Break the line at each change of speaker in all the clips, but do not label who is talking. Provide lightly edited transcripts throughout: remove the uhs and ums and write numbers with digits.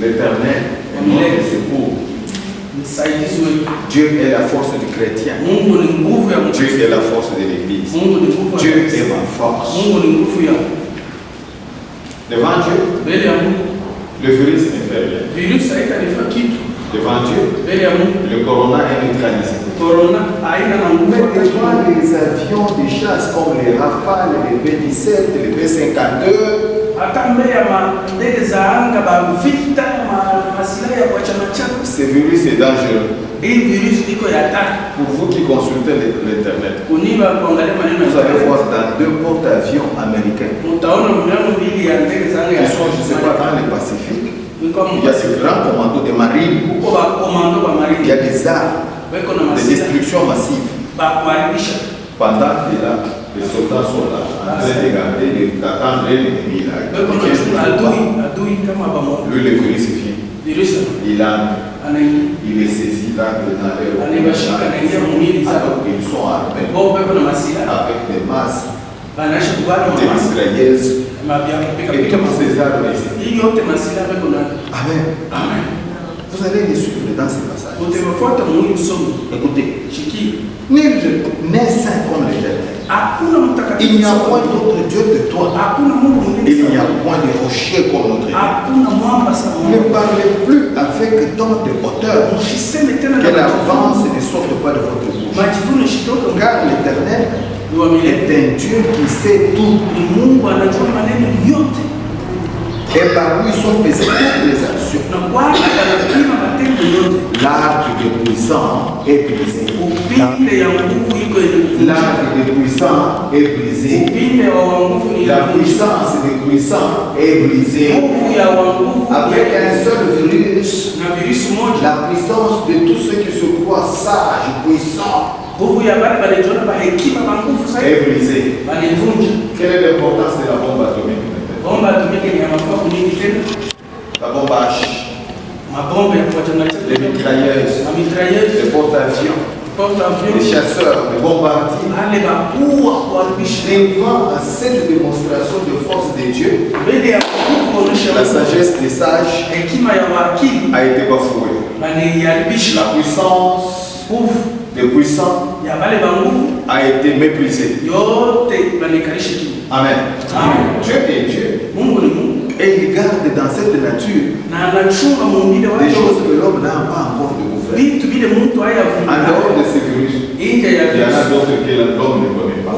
L'Éternel est notre secours. Dieu est la force du chrétien. Dieu est la force de l'Église. Dieu est ma force. Devant Dieu, le virus ne fait rien. Devant Dieu, le corona est neutralisé. Mais devant les avions de chasse comme les Rafale, les B-17, les B-52, ce virus est dangereux. Pour vous qui consultez l'Internet, vous allez voir dans 2 porte-avions américains qui sont, je ne sais pas, dans le Pacifique. Il y a ce grand commando de marine. Il y a des armes de destruction massive. Pendant que là, les soldats sont là, en train de garder, d'attendre l'ennemi là. Lui, le virus vient. Il est saisi là dans les ils sont armés avec des masques, des mitrailleuses. Et toutes ces armes ici. Amen. Amen. Vous allez les suivre dans ces passages. Écoutez, nul n'est saint comme l'Éternel. Il n'y a point d'autre Dieu que toi. Il n'y a point de rocher comme notre Dieu. Ne parlez plus avec tant de hauteur, que la vent ne sorte pas de votre bouche. Car l'Éternel est un Dieu qui sait tout. Et par lui sont pesées toutes les actions. L'arc des puissants est brisé. L'arc des puissants est brisé. La puissance des puissants est brisée. Avec un seul virus, la puissance de tous ceux qui se croient sages, puissants, est brisée. Quelle est l'importance de la bombe atomique? La bombe H, les mitrailleuses, les porte-avions, les chasseurs, les bombardiers. Devant cette démonstration de force de Dieu, la sagesse des sages a été bafouée. La puissance des puissants a été méprisée. Amen. Dieu est Dieu. Et il garde dans cette nature des choses que l'homme n'a pas encore découvert. En dehors de ce virus, il y en a d'autres que l'homme ne connaît pas.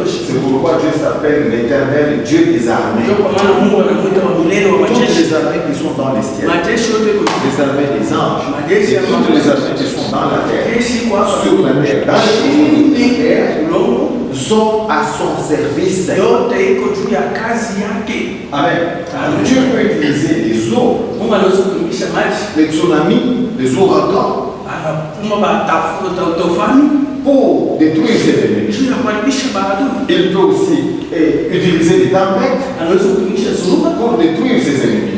C'est pourquoi Dieu s'appelle l'Éternel, Dieu des armées. Toutes les armées qui sont dans les ciels, les armées des anges, et toutes les armées qui sont dans la terre, sur la terre, dans les sont à son service. Amen. Dieu peut utiliser les eaux, les tsunamis, les ouragans pour détruire ses ennemis. Il peut aussi utiliser les tempêtes pour détruire ses ennemis.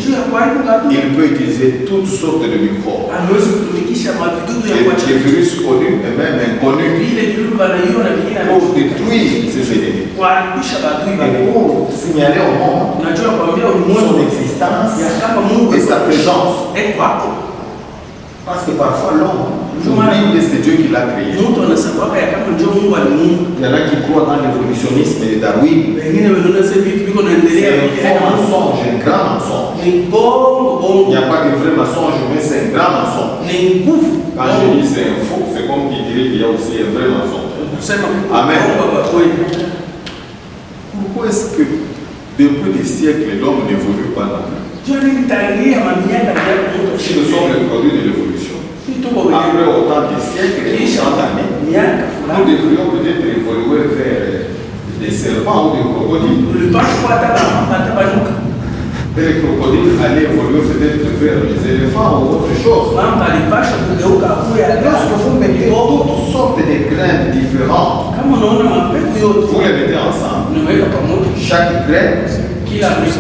Il peut utiliser toutes sortes de microbes, des virus connus et même inconnus, pour détruire ses ennemis. Et pour signaler au monde son existence et sa présence. Parce que parfois l'homme oublie que c'est Dieu qui l'a créé. Il y en a qui croient dans l'évolutionnisme et Darwin. C'est un faux mensonge, un grand mensonge. Il n'y a pas de vrai mensonge, mais c'est un grand mensonge. Quand je dis c'est un faux, c'est comme qui dirait qu'il y a aussi un vrai mensonge. Amen. Pourquoi est-ce que depuis des siècles l'homme n'évolue pas dans le monde? Si nous sommes le produit de l'évolution, après autant de siècles et autant d'années, nous devrions peut-être évoluer vers des serpents ou des crocodiles. Et les crocodiles allaient évoluer peut-être vers les éléphants ou autre chose. Lorsque vous mettez toutes sortes de graines différentes, vous les mettez ensemble. Chaque graine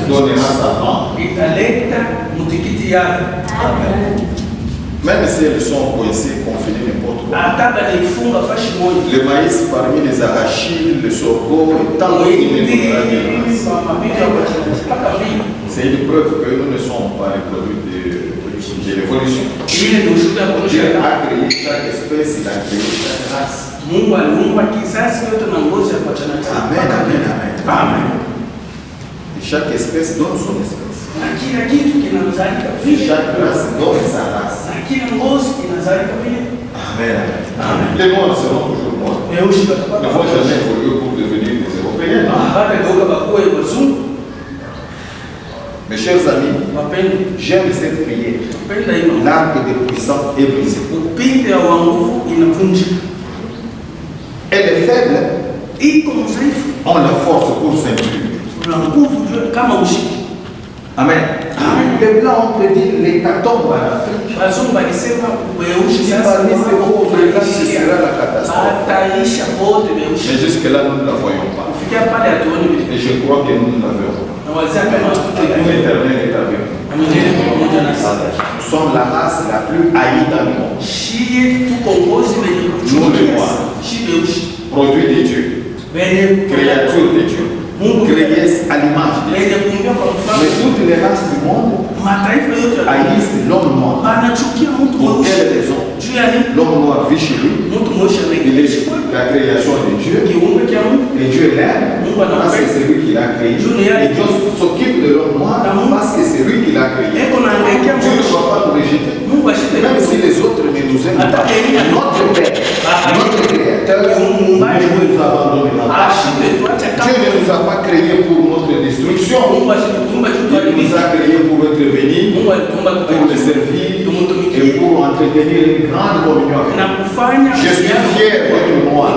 donnera sa plante. Même si elles sont coincées, confinées n'importe où. Le maïs parmi les arachides, le sorgho et tant d'autres. C'est une preuve que nous ne sommes pas les produits de l'évolution. Dieu a créé chaque espèce, il a créé chaque race. Amen, amen, amen. Amen. Et chaque espèce donne son espèce. Et chaque race donne sa race. Amen, amen. Les noirs seront toujours noirs. Ne vont jamais évoluer pour devenir des Européens. Mes chers amis, j'aime cette prière. L'arc des puissants est brisé. Elle est faible. On la force pour s'imprimer. Amen. Les Blancs ont prédit l'hécatombe en Afrique. Si parmi ces pauvres là, ce sera la catastrophe. Mais jusque-là, nous ne la voyons pas. Et je crois que nous ne la verrons pas. L'Éternel est avec nous. Nous sommes la race la plus haïe dans le monde. Nous les Noirs, produits de Dieu, créatures de Dieu, créés à l'image de Dieu. Mais toutes les races du monde haïssent l'homme noir. Pour quelle raison? L'homme noir vit chez lui. Il est la création de Dieu. Et Dieu l'aime parce que c'est lui qui l'a créé. Et Dieu s'occupe de l'homme noir parce que c'est lui qui l'a créé. Dieu ne va pas nous rejeter. Même si les autres ne nous aiment pas. Notre Père, notre Créateur, nous abandonne notre âme. Dieu ne nous a pas créés pour notre destruction. Il nous a créés pour être bénis, pour le servir et pour entretenir une grande communion avec nous. Je suis fier d'être noir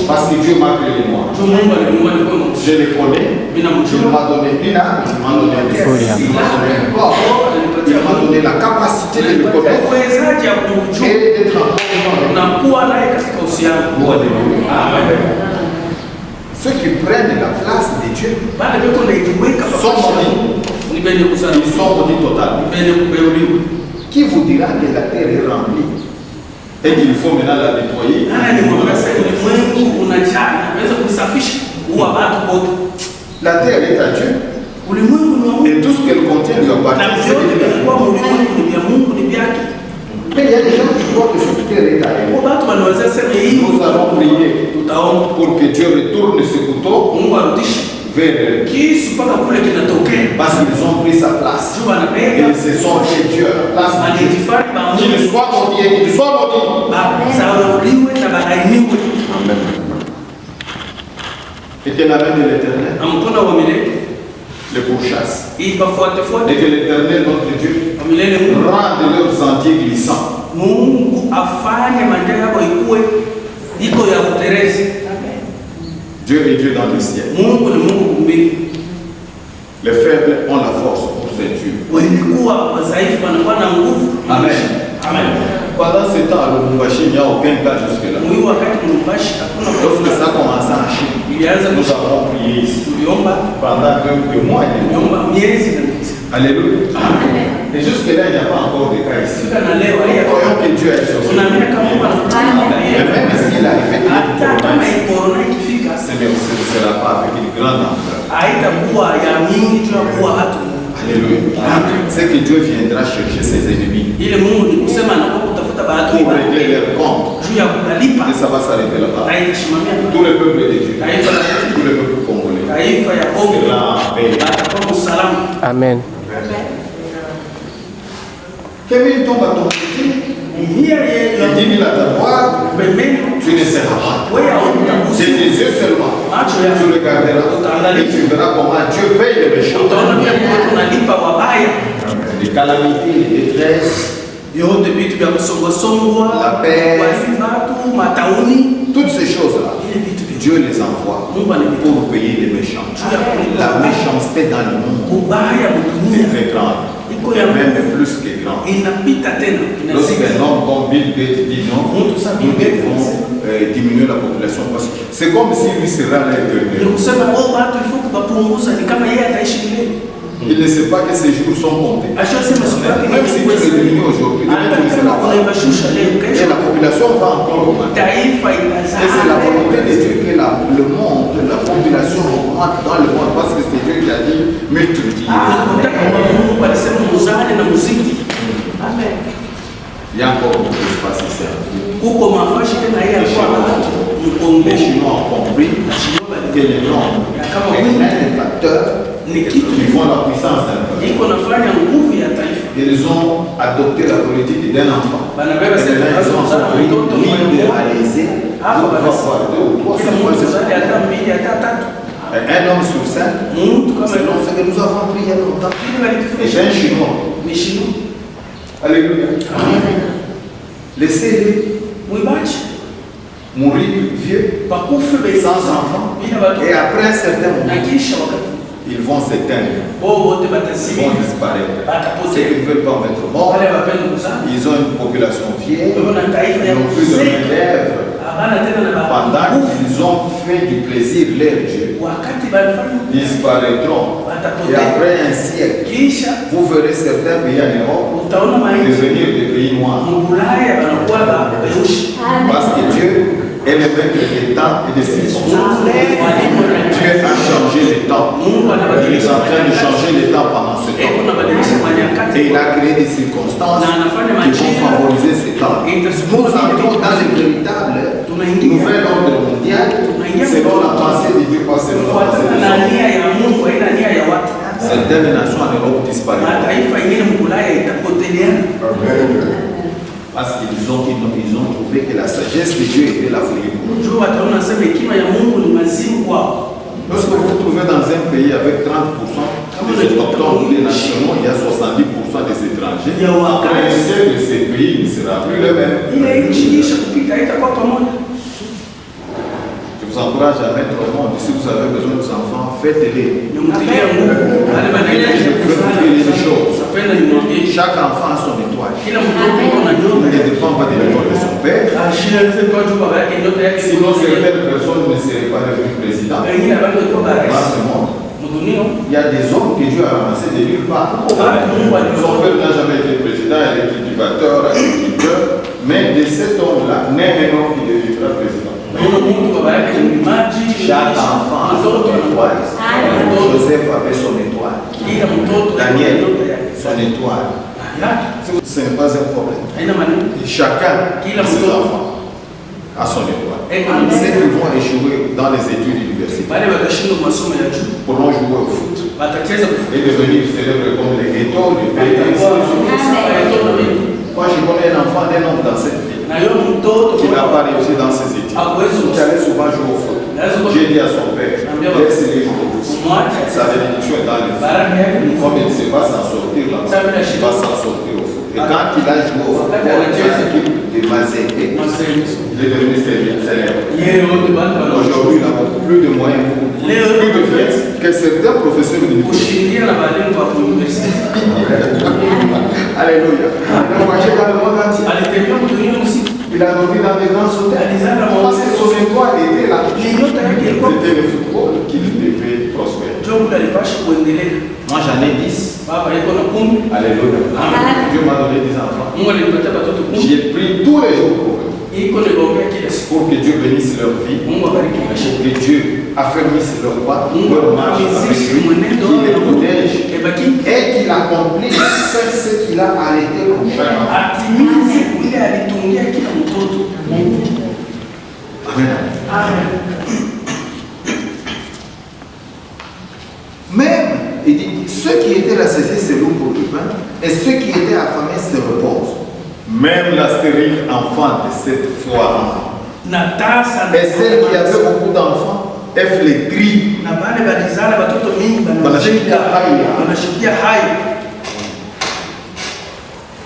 parce que Dieu m'a créé noir. Je les connais. Il m'a donné une âme, il m'a donné un esprit, il m'a donné un corps, il m'a donné la capacité de le connaître et d'être en communion. Ceux qui prennent la place de Dieu sont maudits. Ils sont maudits totalement. Qui vous dira que la terre est remplie et qu'il faut maintenant la nettoyer? La terre est à Dieu. Et tout ce qu'elle contient lui appartient. Mais il y a des gens qui croient que cette terre est à eux. Nous allons prier pour que Dieu retourne ce couteau vers eux. Parce qu'ils ont pris sa place. Ils se sont fait Dieu à la place de Dieu. Qu'il soit maudit et qu'il soit maudit. Amen. Et que la main de l'Éternel les pourchasse. Et que l'Éternel, notre Dieu, rende leurs sentiers glissants. Dieu est Dieu dans le ciel. Les faibles ont la force pour s'intuer. Amen. Amen. Pendant ce temps, à Lubumbashi, il n'y a aucun cas jusque-là. Lorsque ça a commencé en Chine, nous avons prié ici pendant 2 mois. Alléluia. Et jusque-là, il n'y a pas encore de cas ici. Croyons que Dieu est sur ce. Mais même s'il a fait ce ne sera pas avec une grande ampleur. Alléluia. C'est que Dieu viendra chercher ses ennemis pour régler leurs comptes. Et ça va s'arrêter là-bas. Tout le peuple de Dieu, tout le peuple congolais sera en paix.
Amen.
Quelqu'un tombe à ton côté, il dit à ta droite, tu ne seras pas. C'est tes yeux seulement. Tu regarderas et tu verras comment Dieu paye les méchants. Les calamités, les détresses, la paix, toutes ces choses-là, Dieu les envoie pour payer les méchants. La méchanceté dans le monde est très grande. Même plus que grand. Lorsqu'un homme comme Bill Gates dit non, nous devons diminuer la population parce que c'est comme si lui serait à l'intérieur. Il ne sait pas que ces jours sont comptés. Même si tu es éliminé aujourd'hui, demain tu seras là. Et la population va encore augmenter. Et c'est la volonté de Dieu que le monde, la population augmente dans le monde, parce que c'est Dieu qui a dit multiplier. Amen. Il y a encore beaucoup d'espace ici. Les Chinois ont compris que les normes est un facteur qui font la puissance d'un peuple. Ils ont adopté la politique d'un enfant. Et maintenant, ils ont libéralisé. Un homme sur 5, selon ce que nous avons pris il y a longtemps. Et j'ai un Chinois. Alléluia. Laissez-les mourir vieux, sans enfants, et après un certain moment, ils vont s'éteindre, ils vont disparaître. Ceux qui ne veulent pas mettre mort, ils ont une population vieille, ils n'ont plus de main-d'œuvre. Pendant qu'ils ont fait du plaisir leur Dieu, disparaîtront. Et après un siècle, vous verrez certains pays en Europe devenir des pays noirs. Parce que Dieu est le maître des temps et des saisons. Dieu a changé les temps. Il est en train de changer les temps pendant ce temps. Et il a créé des circonstances qui vont favoriser ces temps. Nous entrons dans le véritable nouvel ordre mondial selon la pensée de Dieu, pas selon la pensée de l'homme. Certaines nations en Europe disparaissent. Parce qu'ils ont trouvé que la sagesse de Dieu était la folie. Lorsque vous vous trouvez dans un pays avec 30% des autochtones, des nationaux, il y a 70% des étrangers. Après un siècle, ces pays ne sera plus le même. Je vous encourage à mettre au monde. Si vous avez besoin des enfants, faites-les. Chaque enfant a son étoile. Il ne dépend pas de l'étoile de son père. Sinon, certaines personnes ne seraient pas devenues présidents. Dans ce monde, il y a des hommes que Dieu a ramassés de nulle part. Son père n'a jamais été président, il est cultivateur, agriculteur. Mais de cet homme-là, naît un homme qui deviendra président. Chaque enfant a son étoile. Joseph avait son étoile. Daniel, son étoile. Ce n'est pas un problème. Et chacun de ses enfants a son étoile. Ceux qui vont échouer dans les études universitaires pourront jouer au foot et devenir célèbres comme les ghettos, les pays. Moi, je connais un enfant d'un homme dans cette ville qui n'a pas réussi dans ses études, qui allait souvent jouer au foot. J'ai dit à son père, laisse-les jouer au foot. Sa bénédiction est dans le foot. Comme il ne sait pas s'en sortir là, il va s'en sortir au foot. Et quand il a joué au foot, l'équipe de Mazembe, il est devenu célèbre. Aujourd'hui, il a plus de moyens, plus de friends que certains professeurs universitaires. Alléluia. Il a marché dans le monde entier. Il a dormi dans des grands hôtels. Parce que son étoile était là. C'était le football qui devait prospérer. Moi j'en ai 10. Alléluia. Dieu m'a donné 10 enfants. J'ai pris tous les jours pour que Dieu bénisse leur vie, pour que Dieu affermisse leur pas, leur marche avec lui, qu'il les protège et qu'il accomplisse ce qu'il a arrêté pour chaque enfant. Amen. Même, il dit, ceux qui étaient rassasiés se louent pour le pain, et ceux qui étaient affamés se reposent. Même la stérile enfante de cette foire, et celle qui avait beaucoup d'enfants, est flétrie.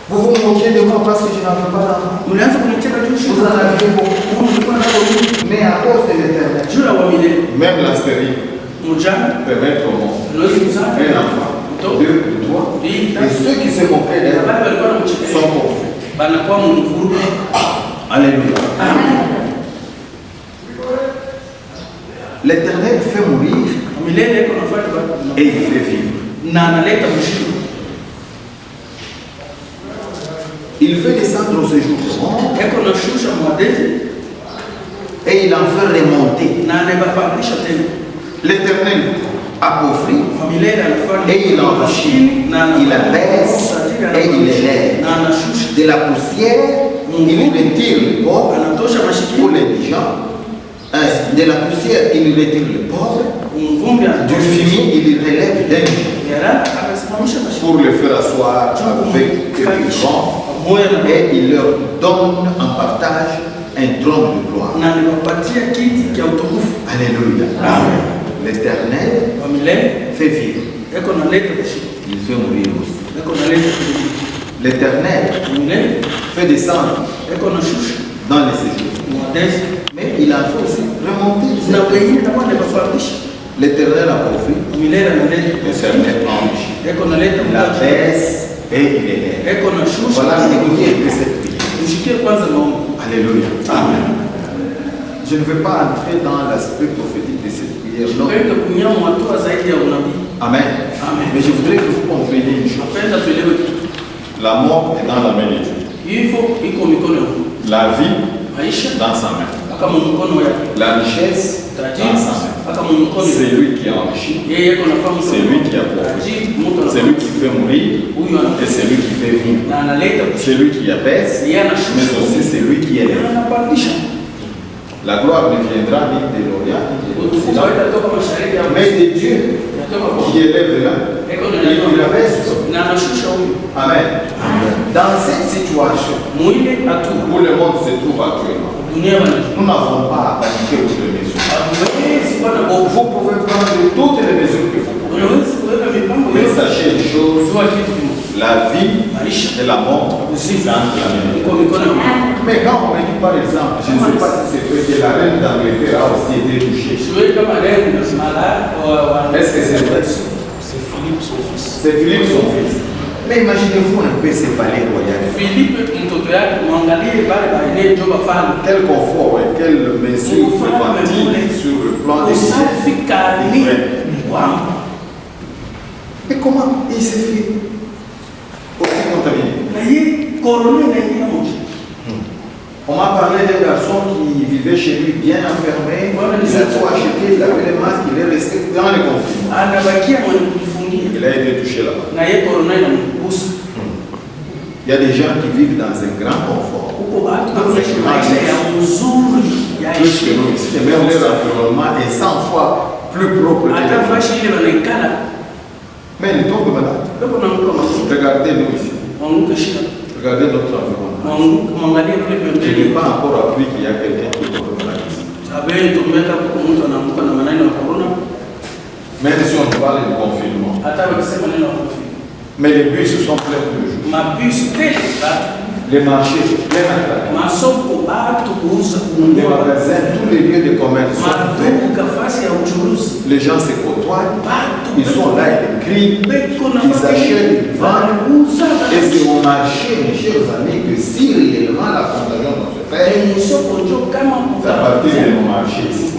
Vous vous moquez de moi parce que je n'en veux pas d'enfants. Vous en avez beaucoup, mais à cause de l'éternel. Même la stérile peut mettre au monde un enfant, deux, trois, et ceux qui se moquaient d'elle sont confus. Alléluia. L'éternel fait mourir et il fait vivre. Il fait descendre au séjour et il en fait remonter. L'Éternel appauvrit et il enrichit, il abaisse et il élève. De la poussière, il retire le pauvre pour les gens. De la poussière, il retire le pauvre. Du fumier, il relève d'un pour le faire asseoir avec le vent. Et il leur donne en partage un trône de gloire. Alléluia. Amen. L'Éternel fait vivre. Il fait mourir aussi. L'Éternel fait descendre dans les séjours. Mais il a fait aussi remonter. L'Éternel appauvrit. L'Éternel enrichit. Il abaisse et il élève. Voilà, écoutez un peu cette prière. Alléluia. Amen. Je ne veux pas entrer dans l'aspect prophétique de cette prière. Non. Amen. Mais je voudrais que vous compreniez une chose. La mort est dans la main de Dieu. La vie dans sa main. La richesse dans sa main. C'est lui qui enrichit. C'est lui qui appauvrit. C'est lui qui fait mourir. Et c'est lui qui fait vivre. C'est lui qui abaisse. Mais aussi c'est lui qui élève. La gloire ne viendra ni de l'Orient ni de l'Occident, mais de Dieu qui élève là. Il abaisse. Amen. Dans cette situation où le monde se trouve actuellement, nous n'avons pas à paniquer autour de mesures. Vous pouvez prendre toutes les mesures que vous pouvez. Mais sachez une chose, la vie et la mort sont dans la main. Mais quand on me dit par exemple, je ne sais pas si c'est vrai que la reine d'Angleterre a aussi été touchée. Est-ce que c'est vrai? C'est Philippe son fils. C'est Philippe son fils. Mais imaginez-vous un peu ces palais royaux. Quel confort et quelle mesure préventive sur le plan des mais comment il s'est fait aussi contaminé? On m'a parlé d'un garçon qui vivait chez lui bien enfermé. Il a tout acheté, il avait les masques, il est resté dans les confinements. Il a été touché là-bas. Il y a des gens qui vivent dans un grand confort. Plus que nous ici. Et même leur environnement est 100 fois plus propre que nous. Mais ils tombent malades. Regardez-nous ici. Regardez notre environnement. Je n'ai pas encore appris qu'il y a quelqu'un qui tombe malade ici. Même si on parle de confinement. Mais les bus sont pleins tous les jours. Les marchés, les magasins, tous les lieux de commerce sont ouverts. Les gens se côtoient. Ils sont là, ils crient, ils achètent, ils vendent. Et c'est au marché, mes chers amis, que si réellement la contagion se fait, c'est à partir de nos marchés. On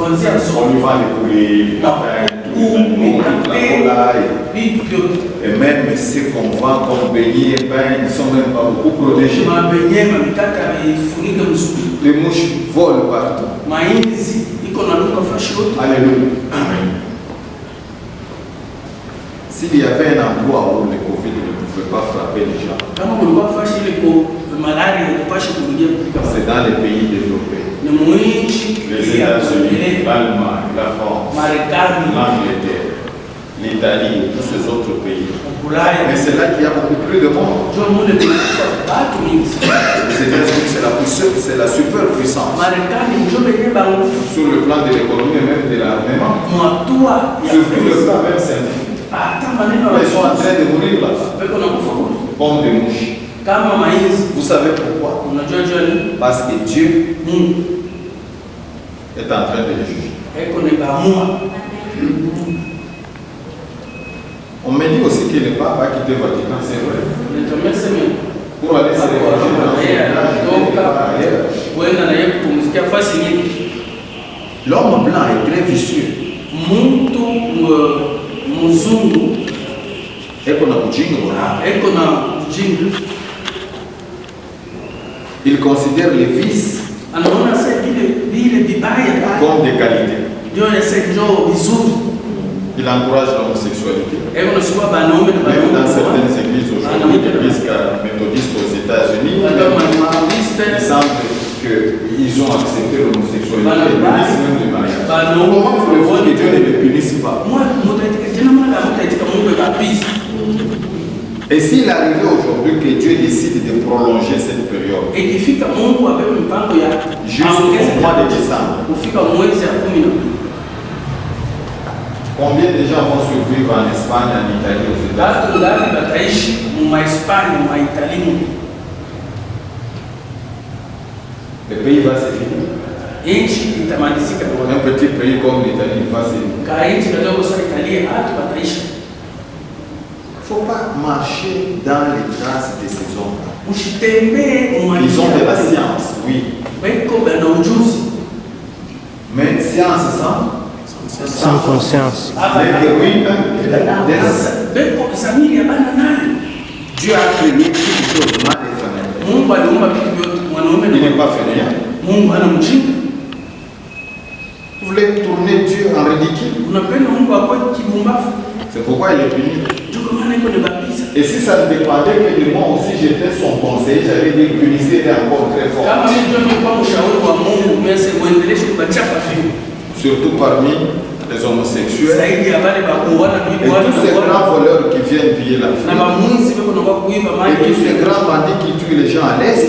lui vend les poulets, les papins, et même ceux qu'on vend comme beignets et pain, ils ne sont même pas beaucoup protégés. Les mouches volent partout. Alléluia. Amen. S'il y avait un endroit où le Covid ne pouvait pas frapper les gens, c'est dans les pays développés. Les États-Unis, l'Allemagne, la France, l'Angleterre, l'Italie et tous ces autres pays. Mais c'est là qu'il y a beaucoup plus de monde. C'est la superpuissance. Sur le plan de l'économie et même de l'armement. Surtout le plan même scientifique. Ils sont en train de mourir là-bas. Comme des mouches. Vous savez pourquoi? Parce que Dieu est en train de les juger. On me dit aussi que le pape a quitté le Vatican, c'est vrai. Pour aller se réfugier dans ailleurs. L'homme blanc est très vicieux. Il considère les vices comme des qualités. Il encourage l'homosexualité. Même dans certaines églises aujourd'hui, l'église méthodiste aux États-Unis, il semble qu'ils ont accepté l'homosexualité et bénissent même le mariage. Comment voulez-vous que Dieu ne le punisse pas? Et s'il arrivait aujourd'hui que Dieu décide de prolonger cette période jusqu'au mois de décembre, combien de gens vont survivre en Espagne, en Italie, aux États-Unis? Le pays va se finir. Un petit pays comme l'Italie va se finir. Il ne faut pas marcher dans les traces de ces hommes-là. Ils ont de la science, oui. Mais science sans conscience. Dieu a créé quelque chose de mal et famille. Il n'est pas fainéant. Vous voulez tourner Dieu en ridicule? C'est pourquoi il est puni. Et si ça ne dépendait que de moi aussi, j'étais son conseiller, j'allais dire punissez encore très fort. Surtout parmi les homosexuels et tous ces grands voleurs qui viennent piller la fille. Et tous ces grands bandits qui tuent les gens à l'Est.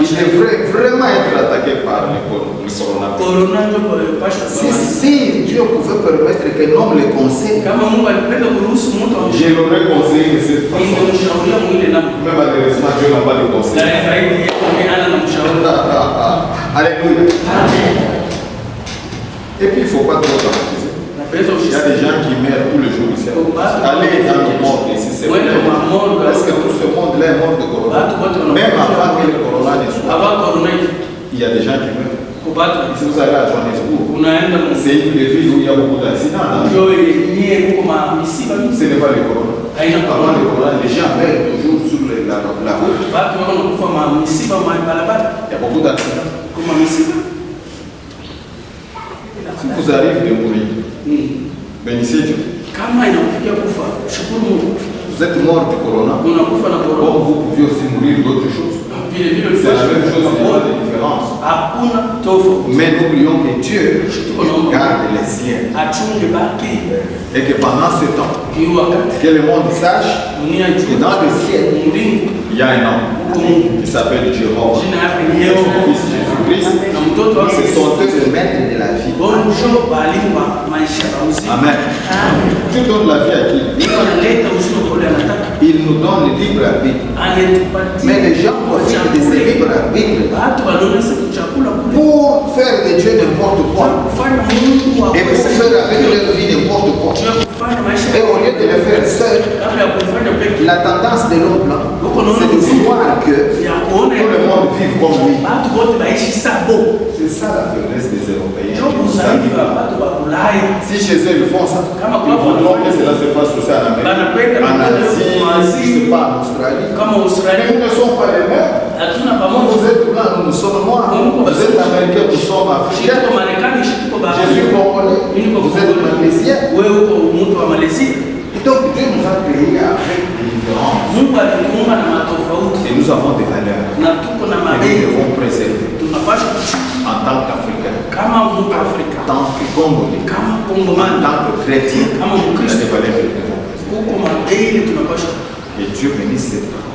Ils devraient vraiment être attaqués par le coronavirus. Si Dieu pouvait permettre qu'un homme les conseille, je l'aurais conseillé de cette façon. Mais malheureusement, Dieu n'a pas le conseil. Alléluia. Et puis il ne faut pas trop dramatiser. Il y a des gens qui meurent tous les jours ici. Allez dans le monde ici, c'est vrai. Parce que tout ce monde-là est mort de corona. Même avant que le corona ne soit. Il y a des gens qui meurent. Si vous allez à Johannesburg, c'est une des villes où il y a beaucoup d'accidents. Ce n'est pas le corona. Avant le corona, les gens meurent toujours sur la route. Il y a beaucoup d'accidents. Si vous arrivez de mourir, bénissez Dieu. Vous êtes mort du corona, comme vous pouviez aussi mourir d'autres choses. C'est la même chose, il n'y a pas de différence. Mais n'oublions que Dieu garde les siens. Et que pendant ce temps, que le monde sache que dans le ciel, il y a un homme qui s'appelle Jéhovah, son fils Jésus-Christ. Ce sont eux les maîtres de la vie. Amen. Tu donnes la vie à qui? Il nous donne le libre arbitre. Mais les gens profitent de ce libre arbitre pour faire de Dieu n'importe quoi. Et pour faire avec leur vie n'importe quoi. Et au lieu de le faire seul, la tendance de l'homme blanc, c'est de vouloir que tout le monde vive comme lui. C'est ça la faiblesse des Européens. Si chez eux ils font ça, ils voudront que cela se passe aussi en Amérique, en Asie, je ne sais pas, en Australie. Mais nous ne sommes pas les mêmes. Vous êtes blancs, nous sommes noirs. Vous êtes américains, nous sommes africains. Je suis congolais, vous êtes malaisiens. Et donc Dieu nous a créés avec des différences. Et nous avons des valeurs. Et nous devons préserver. En tant qu'Africains, en tant que Congolais, en tant que chrétiens, il y a des valeurs que nous devons préserver. Et Dieu bénisse cette parole.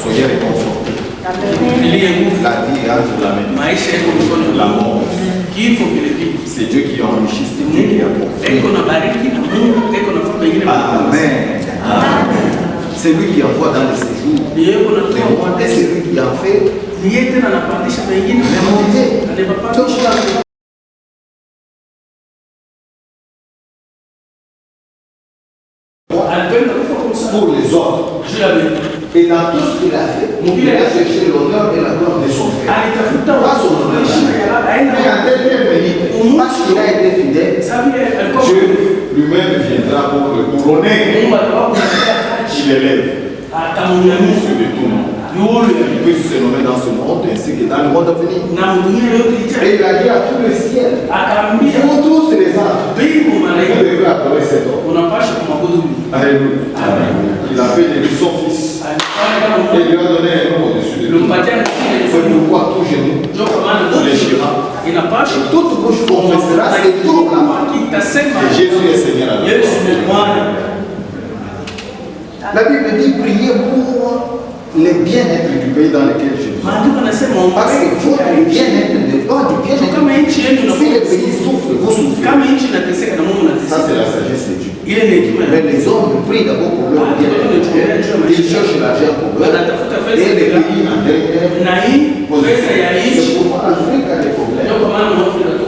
Soyez réconfortés. La vie est entre la main. La mort. C'est Dieu qui enrichit, c'est Dieu qui a pourvu. Amen. C'est lui qui envoie dans les séjours. Et c'est lui qui en fait. Pour les autres. Et dans tout ce qu'il a fait, il a cherché l'honneur et la gloire de son frère. Pas son honneur. Mais en dernière minute, parce qu'il a été fidèle, Dieu lui-même viendra pour le couronner. Il élève. Sur le tout monde. Il peut se nommer dans ce monde ainsi que dans le monde à venir. Et il a dit à tout le ciel, vous tous les anges, vous devez adorer cet homme. Alléluia. Il a fait de lui son fils. Et il lui a donné un nom au-dessus de tout. C'est pourquoi tout genou se léchera. Et toute bouche confessera ce jour-là que Jésus est Seigneur. La Bible dit priez pour le bien-être du pays dans lequel je vis. Parce que votre bien-être dépend du bien-être. Si le pays souffre, vous souffrez. Ça, c'est la sagesse de Dieu. Mais les hommes prient d'abord pour leur bien-être. Ils cherchent l'argent pour eux. Et les pays en derrière, c'est pourquoi l'Afrique a des problèmes.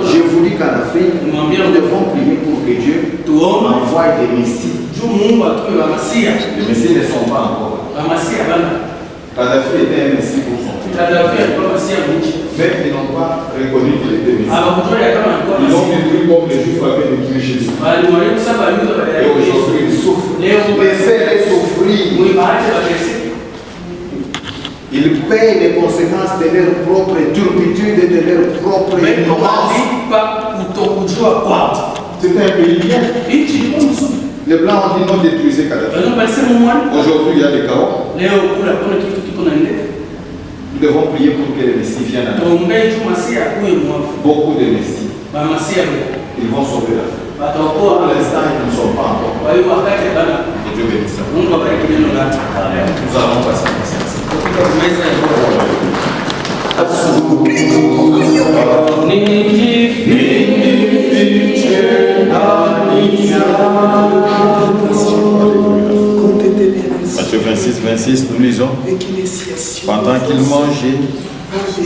Je vous dis qu'en Afrique, nous devons prier pour que Dieu envoie des messies. Les messies ne sont pas encore. Kadhafi était un messie pour son pays. Mais ils n'ont pas reconnu qu'il était messie. Ils ont détruit comme les Juifs avaient détruit Jésus. Et aujourd'hui ils souffrent. Laissez-les souffrir. Ils payent les conséquences de leur propre turpitude et de leur propre ignorance. C'est un pays bien. Les Blancs ont dit non détruisez Kadhafi. Aujourd'hui, il y a des chaos. Nous devons prier pour que les messies viennent à nous. Beaucoup de messies. Ils vont sauver l'Afrique. Pour l'instant, ils ne sont pas encore. Que Dieu bénisse. Nous allons passer à Matthieu 26, nous lisons. Pendant qu'il mangeait,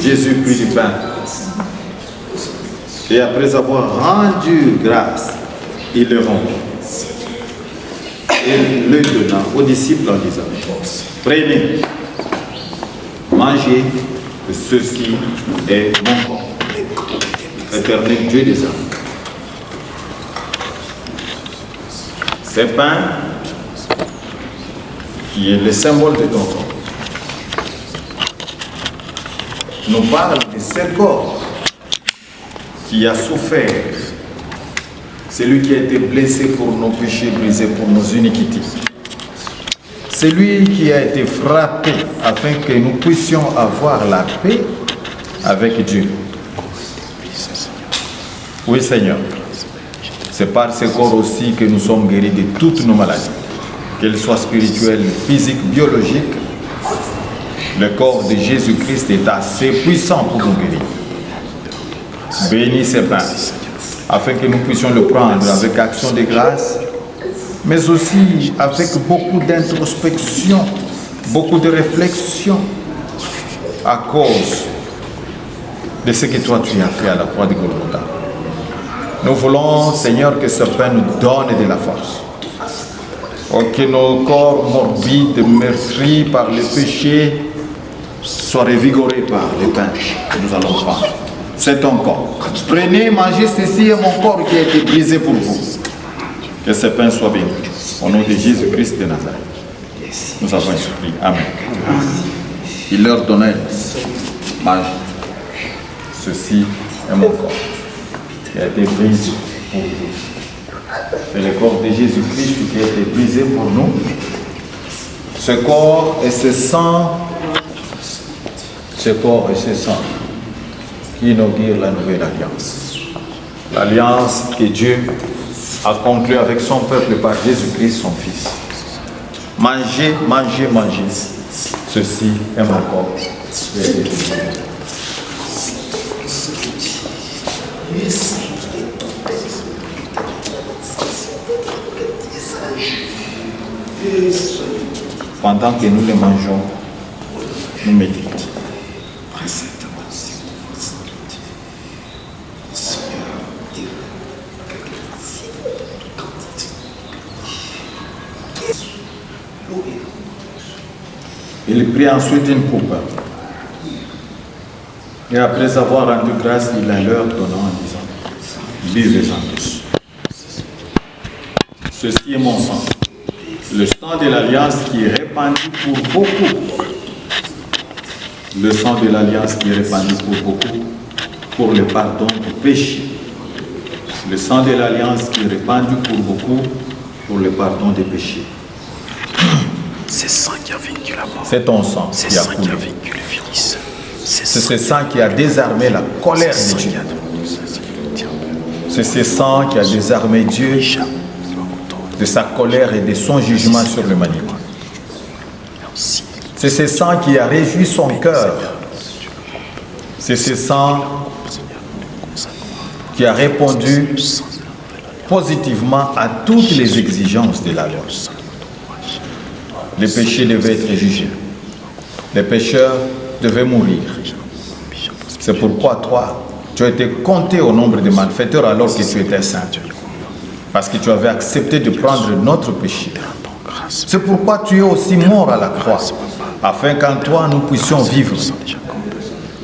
Jésus prit du pain. Et après avoir rendu grâce, il le rompit. Et le donna aux disciples en disant, prenez, mangez, ceci est mon corps. Éternel Dieu des âmes. Ce pain, qui est le symbole de ton corps, nous parle de ce corps qui a souffert, celui qui a été blessé pour nos péchés, brisé pour nos iniquités, celui qui a été frappé afin que nous puissions avoir la paix avec Dieu. Oui Seigneur, c'est par ce corps aussi que nous sommes guéris de toutes nos maladies, qu'elles soient spirituelles, physiques, biologiques. Le corps de Jésus-Christ est assez puissant pour nous guérir. Bénis ce pain, afin que nous puissions le prendre avec action de grâce, mais aussi avec beaucoup d'introspection, beaucoup de réflexion, à cause de ce que toi tu as fait à la croix de Golgotha. Nous voulons, Seigneur, que ce pain nous donne de la force. Oh, que nos corps morbides, meurtris par le péché, soient revigorés par le pain que nous allons prendre. C'est ton corps. Prenez, mangez, ceci est mon corps qui a été brisé pour vous. Que ce pain soit béni. Au nom de Jésus-Christ de Nazareth. Nous avons supplié. Amen. Il leur donnait, mange, ceci est mon corps qui a été brisé pour vous. C'est le corps de Jésus-Christ qui a été brisé pour nous. Ce corps et ce sang, ce corps et ce sang qui inaugure la nouvelle alliance. L'alliance que Dieu a conclue avec son peuple par Jésus-Christ, son Fils. Mangez, mangez, mangez. Ceci est mon corps. Pendant que nous les mangeons, nous méditons. Il prit ensuite une coupe. Et après avoir rendu grâce, il la leur donna en disant, buvez-en tous. Ceci est mon sang. Le sang de l'alliance qui est répandu pour beaucoup. Le sang de l'alliance qui est répandu pour beaucoup, pour le pardon du péché. Le sang de l'alliance qui est répandu pour beaucoup, pour le pardon des péchés.
C'est sang qui a vaincu la mort.
C'est ton sang qui a coulé. C'est ce sang qui a désarmé la colère de Dieu. C'est ce sang qui a désarmé Dieu de sa colère et de son jugement sur l'humanité. C'est ce sang qui a réjoui son cœur. C'est ce sang qui a répondu positivement à toutes les exigences de la loi. Les péchés devaient être jugés. Les pécheurs devaient mourir. C'est pourquoi toi, tu as été compté au nombre des malfaiteurs alors que tu étais saint. Parce que tu avais accepté de prendre notre péché. C'est pourquoi tu es aussi mort à la croix, afin qu'en toi nous puissions vivre.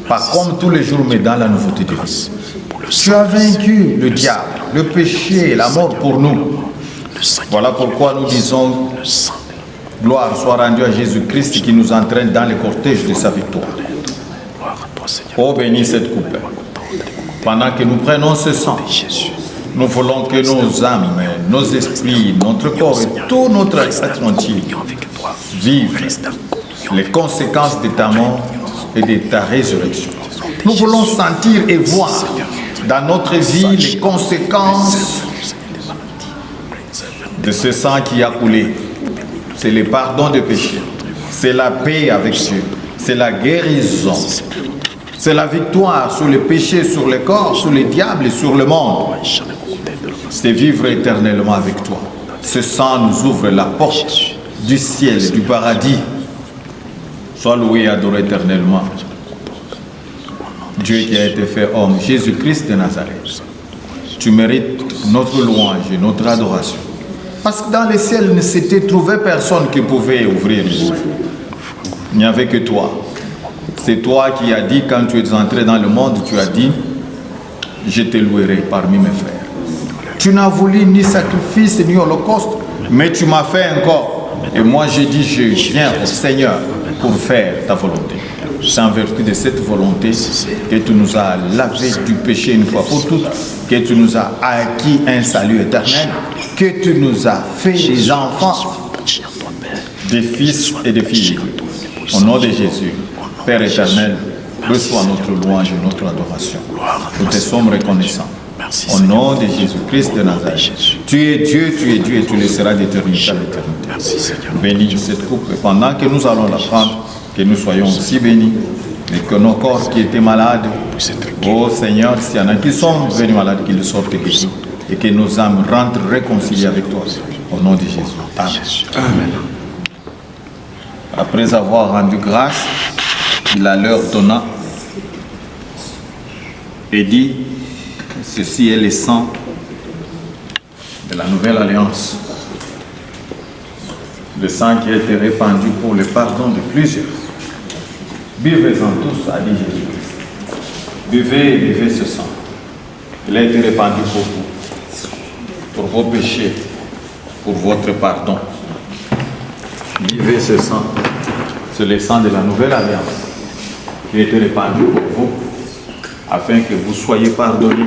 Pas comme tous les jours, mais dans la nouveauté de vie. Tu as vaincu le diable, le péché et la mort pour nous. Voilà pourquoi nous disons gloire soit rendue à Jésus-Christ qui nous entraîne dans le cortège de sa victoire. Oh, bénis cette coupe. Pendant que nous prenons ce sang, nous voulons que nos âmes, nos esprits, notre corps et tout notre être entier vivent les conséquences de ta mort et de ta résurrection. Nous voulons sentir et voir dans notre vie les conséquences de ce sang qui a coulé. C'est le pardon de péché, c'est la paix avec Dieu, c'est la guérison, c'est la victoire sur le péché, sur le corps, sur le diable et sur le monde. C'est vivre éternellement avec toi. Ce sang nous ouvre la porte du ciel et du paradis. Sois loué et adoré éternellement. Dieu qui a été fait homme, Jésus-Christ de Nazareth. Tu mérites notre louange et notre adoration. Parce que dans le ciel, il ne s'était trouvé personne qui pouvait ouvrir les yeux. Il n'y avait que toi. C'est toi qui as dit, quand tu es entré dans le monde, tu as dit, je te louerai parmi mes frères. Tu n'as voulu ni sacrifice ni holocauste, mais tu m'as fait encore. Et moi j'ai dit, je viens au Seigneur pour faire ta volonté. C'est en vertu de cette volonté que tu nous as lavé du péché une fois pour toutes, que tu nous as acquis un salut éternel, que tu nous as fait des enfants, des fils et des filles. Au nom de Jésus, Père éternel, reçois notre louange et notre adoration. Nous te sommes reconnaissants. Au nom de Jésus-Christ de Nazareth. Tu es Dieu et tu le seras d'éternité à l'éternité. Bénis cette coupe et pendant que nous allons la prendre, que nous soyons aussi bénis et que nos corps qui étaient malades, ô Seigneur, s'il y en a qui sont venus malades, qu'ils sortent guéris et que nos âmes rentrent réconciliées avec toi. Au nom de Jésus. Amen.
Amen.
Après avoir rendu grâce, il la leur donna et dit, ceci est le sang de la nouvelle alliance. Le sang qui a été répandu pour le pardon de plusieurs. Buvez-en tous, a dit Jésus-Christ. Buvez et buvez ce sang. Il a été répandu pour vous, pour vos péchés, pour votre pardon. Buvez ce sang. C'est le sang de la nouvelle alliance qui a été répandu pour vous, afin que vous soyez pardonnés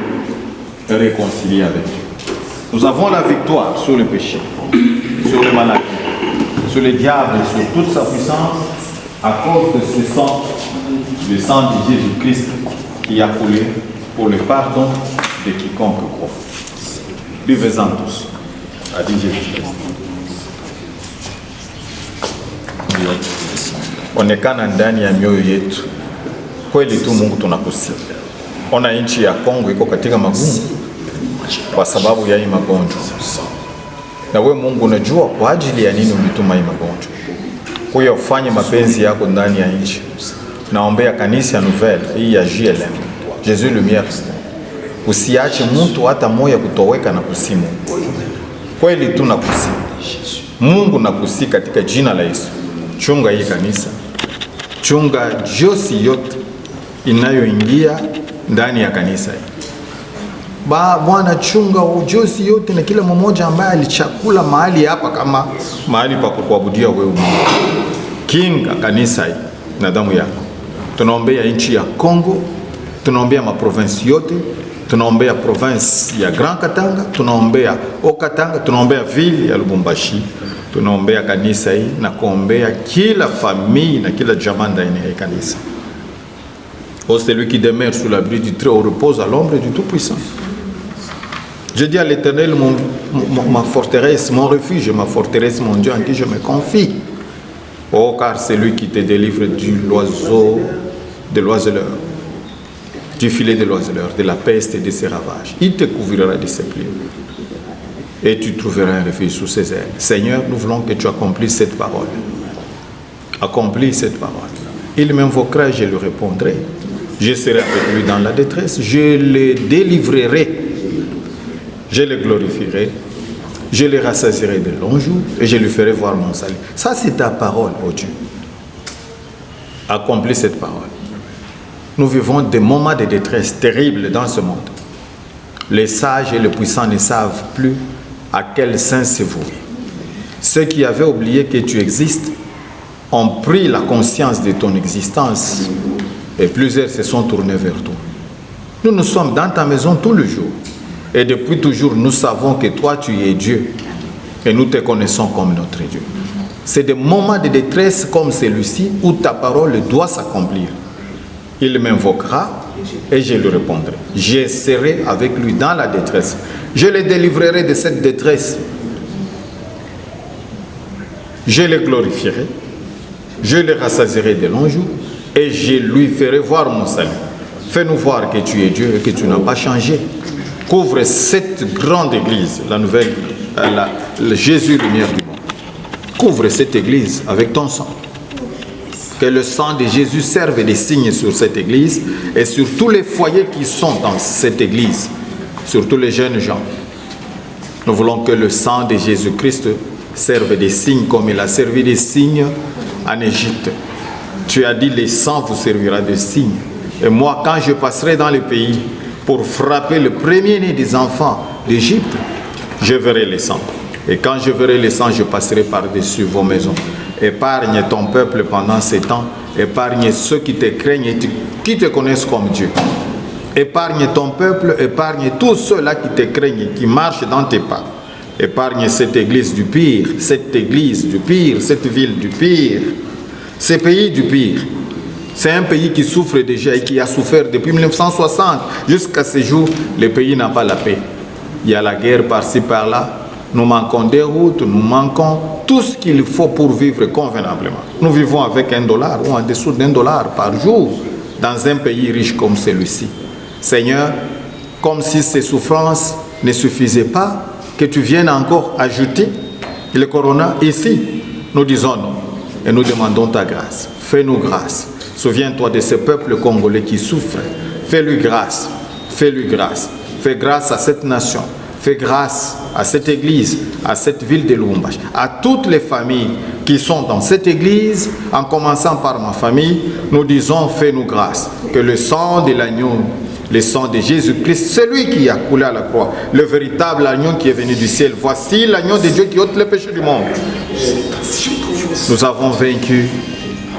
et réconciliés avec Dieu. Nous avons la victoire sur le péché, sur les maladies, sur le diable et sur toute sa puissance à cause de ce sang, le sang de Jésus-Christ qui a coulé pour le pardon de quiconque croit. Buvez-en tous, a dit Jésus-Christ. Onekana ndani ya mioyo yetu. Kweli tu Mungu tunakusihi. Ona nchi ya Kongo iko katika magumu kwa sababu ya hii magonjwa. Na wewe Mungu unajua kwa ajili ya nini ulituma hii magonjwa. Kwa hiyo ufanye mapenzi yako ndani ya nchi. Naombea kanisa Nouvelle hii ya JLM, Jésus Lumière. Usiache mtu hata moja kutoweka na kusimu. Kweli tu nakusihi. Mungu nakusihi katika jina la Yesu. Chunga hii kanisa. Chunga josi yote inayoingia ndani ya kanisa hii.
Bwana chunga ujuzi yote na kila mmoja ambaye alichakula mahali hapa kama mahali pa kuabudia wewe Mungu. Kinga kanisa hii na damu yako. Tunaombea nchi ya Kongo, tunaombea maprovinsi yote, tunaombea province ya Grand Katanga, tunaombea Okatanga, tunaombea ville ya Lubumbashi, tunaombea kanisa hii na kuombea kila famille na kila jamaa ndani ya kanisa. Oh, celui qui demeure sous l'abri du Très-Haut repose à l'ombre du Tout-Puissant. Je dis à l'Éternel, ma forteresse, mon refuge, ma forteresse, mon Dieu en qui je me confie. Oh, car c'est lui qui te délivre de l'oiseleur, du filet de l'oiseleur, de la peste et de ses ravages. Il te couvrira de ses plis et tu trouveras un refuge sous ses ailes. Seigneur, nous voulons que tu accomplisses cette parole. Accomplis cette parole. Il m'invoquera et je lui répondrai. Je serai avec lui dans la détresse. Je le délivrerai. Je le glorifierai. Je le rassasierai de longs jours et je lui ferai voir mon salut. Ça, c'est ta parole, oh Dieu. Accomplis cette parole. Nous vivons des moments de détresse terribles dans ce monde. Les sages et les puissants ne savent plus à quel sein se vouer. Ceux qui avaient oublié que tu existes ont pris la conscience de ton existence et plusieurs se sont tournés vers toi. Nous sommes dans ta maison tous les jours et depuis toujours nous savons que toi tu es Dieu et nous te connaissons comme notre Dieu. C'est des moments de détresse comme celui-ci où ta parole doit s'accomplir. Il m'invoquera et je lui répondrai. Je serai avec lui dans la détresse. Je le délivrerai de cette détresse. Je le glorifierai. Je le rassasierai de longs jours et je lui ferai voir mon salut. Fais-nous voir que tu es Dieu et que tu n'as pas changé. Couvre cette grande église, la nouvelle, le Jésus lumière du monde. Couvre cette église avec ton sang. Que le sang de Jésus serve de signe sur cette église et sur tous les foyers qui sont dans cette église, sur tous les jeunes gens. Nous voulons que le sang de Jésus-Christ serve de signes comme il a servi des signes en Égypte. Tu as dit, le sang vous servira de signe. Et moi, quand je passerai dans le pays pour frapper le premier-né des enfants d'Égypte, je verrai le sang. Et quand je verrai le sang, je passerai par-dessus vos maisons. Épargne ton peuple pendant ces temps. Épargne ceux qui te craignent et qui te connaissent comme Dieu. Épargne ton peuple, épargne tous ceux-là qui te craignent et qui marchent dans tes pas. Épargne cette église du pire, cette église du pire, cette ville du pire, ce pays du pire. C'est un pays qui souffre déjà et qui a souffert depuis 1960. Jusqu'à ce jour, le pays n'a pas la paix. Il y a la guerre par-ci, par-là. Nous manquons des routes, nous manquons tout ce qu'il faut pour vivre convenablement. Nous vivons avec $1 ou en dessous d'$1 par jour dans un pays riche comme celui-ci. Seigneur, comme si ces souffrances ne suffisaient pas, que tu viennes encore ajouter le corona ici. Nous disons non et nous demandons ta grâce. Fais-nous grâce. Souviens-toi de ce peuple congolais qui souffre. Fais-lui grâce. Fais-lui grâce. Fais grâce à cette nation. Fais grâce à cette église, à cette ville de Lubumbashi, à toutes les familles qui sont dans cette église, en commençant par ma famille. Nous disons, fais-nous grâce. Que le sang de l'agneau, le sang de Jésus-Christ, celui qui a coulé à la croix, le véritable agneau qui est venu du ciel. Voici l'agneau de Dieu qui ôte les péchés du monde. Nous avons vaincu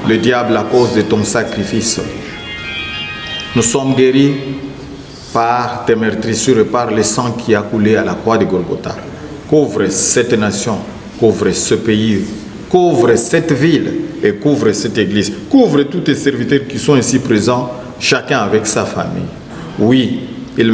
le diable à cause de ton sacrifice. Nous sommes guéris par tes meurtrissures et par le sang qui a coulé à la croix de Golgotha. Couvre cette nation, couvre ce pays, couvre cette ville et couvre cette église. Couvre tous tes serviteurs qui sont ici présents, chacun avec sa famille. Oui, il